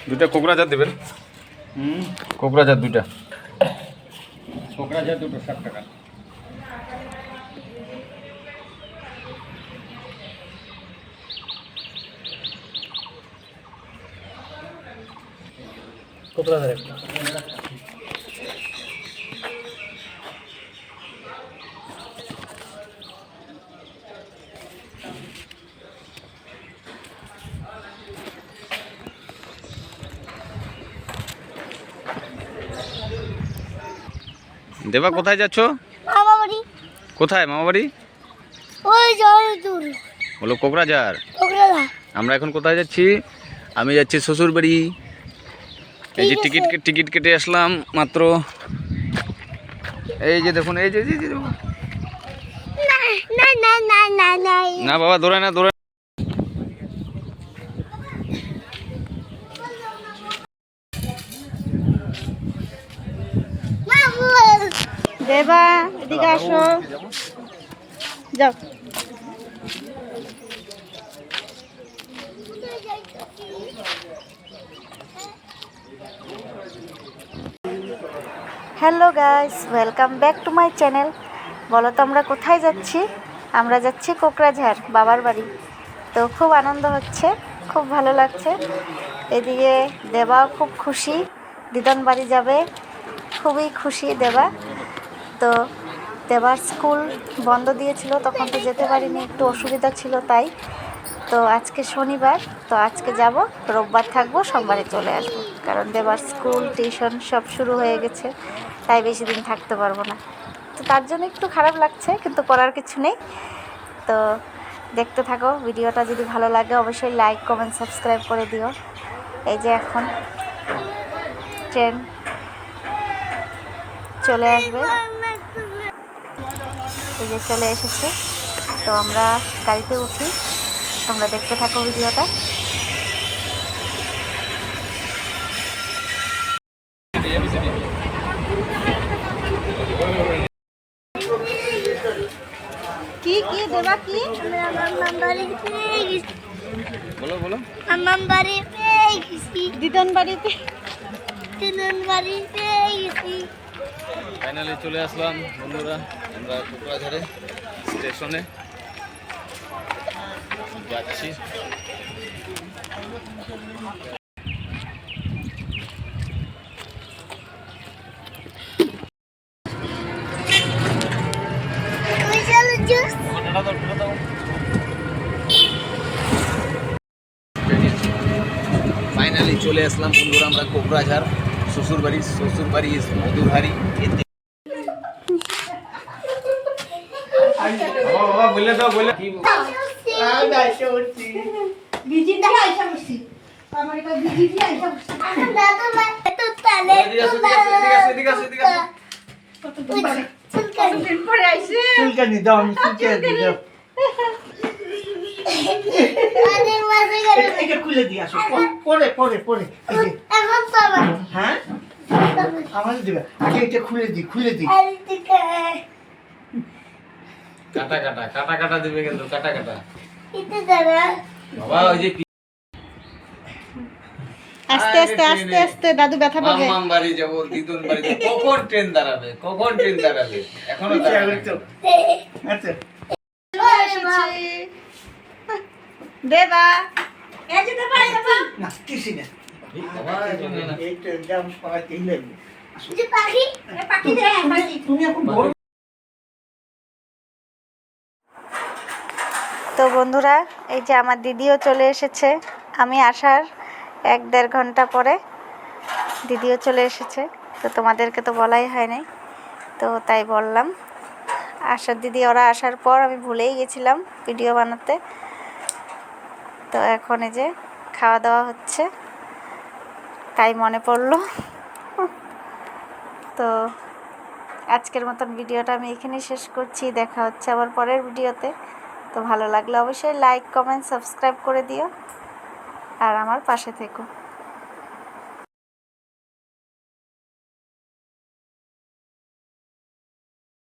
দুইটা কোকড়াঝাড় দেবেন। কোকড়াঝাড় দুইটা। কোকড়াঝাড় দুটো 60 টাকা। কোকড়াঝাড় একটা। দেবা কোথায় যাচ্ছ? মামা বাড়ি। কোথায় মামা বাড়ি? ওই জল দূর। বলো কোকড়াঝাড়। কোকড়াঝাড়। আমরা এখন কোথায় যাচ্ছি? আমি যাচ্ছি শ্বশুর বাড়ি। এই যে ঠিক আছে। টিকিট কেটে আসলাম মাত্র। এই যে দেখুন, এই যে না না না না না না। না বাবা, দৌড়ায় না, দৌড়ায়। দেবা এদিকে আসো, যাও। Hello guys, welcome back to my channel. বলো তো আমরা কোথায় যাচ্ছি? আমরা যাচ্ছি কোকড়াঝাড় বাবার বাড়ি। তো খুব আনন্দ হচ্ছে, খুব ভালো লাগছে। এদিকে দেবাও খুব খুশি, দিদন বাড়ি যাবে, খুবই খুশি দেবা। তো দেবার স্কুল বন্ধ দিয়েছিল, তখন তো যেতে পারিনি, একটু অসুবিধা ছিল তাই। তো আজকে শনিবার, তো আজকে যাব, রোববার থাকবো, সোমবারে চলে আসবো। কারণ দেবার স্কুল টিউশন সব শুরু হয়ে গেছে, তাই বেশি দিন থাকতে পারবো না। তো তার জন্য একটু খারাপ লাগছে, কিন্তু করার কিছু নেই। তো দেখতে থাকো ভিডিওটা, যদি ভালো লাগে অবশ্যই লাইক কমেন্ট সাবস্ক্রাইব করে দিও। এই যে এখন ট্রেন চলে আসবে, এই যে চলে এসেছে। তো আমরা গাড়িতে উঠি, তোমরা দেখতে থাকো ভিডিওটা। কি কি দেবা কি? বলো বলো। আমার বাড়ি পেয়ে গেছি। দিদন বাড়িতে। দিদন বাড়ি পেয়ে গেছি। ফাইনালি চলে আসলাম বন্ধুরা, আমরা কোকড়াঝাড়ে স্টেশনে যাচ্ছি। ফাইনালি চলে আসলাম বন্ধুরা আমরা কোকড়াঝাড় শ্বশুর বাড়ি মধুরহারি। বাবা বললে তো বললে কি চুলকানি দাও, আমি চুলকানি দাও। এটা খুলে দিয়ে আসো, পরে পরে পরে। হ্যাঁ আমাদের দিবে, আগে এটা খুলে দি। কাটা কাটা কাটা কাটা দিবে, কিন্তু কাটা কাটা বাবা। ওই যে আস্তে আস্তে আস্তে আস্তে, দাদু ব্যথা পাবে। মামার বাড়ি যাবো, দিদুন বাড়ি যাবো, কখন ট্রেন দাঁড়াবে, কখন ট্রেন দাঁড়াবে, এখনো দাঁড়াবে। আচ্ছা দেবা না কিছু না, বাবা এখানে না। এই তো জাম পাকাতেই লাগবে। তুমি এখন বল। তো বন্ধুরা, এই যে আমার দিদিও চলে এসেছে। আমি আসার 1-1.5 ঘন্টা পরে দিদিও চলে এসেছে। তো তোমাদেরকে তো বলাই হয় নাই, তো তাই বললাম। ওরা আসার পর আমি ভুলেই গেছিলাম ভিডিও বানাতে। তো এখন এই যে খাওয়া দাওয়া হচ্ছে, তাই মনে পড়লো। তো আজকের মতন ভিডিওটা আমি এখানেই শেষ করছি। দেখা হচ্ছে আবার পরের ভিডিওতে। তো ভালো লাগলে অবশ্যই লাইক কমেন্ট সাবস্ক্রাইব করে দিও, আর আমার পাশে থেকো।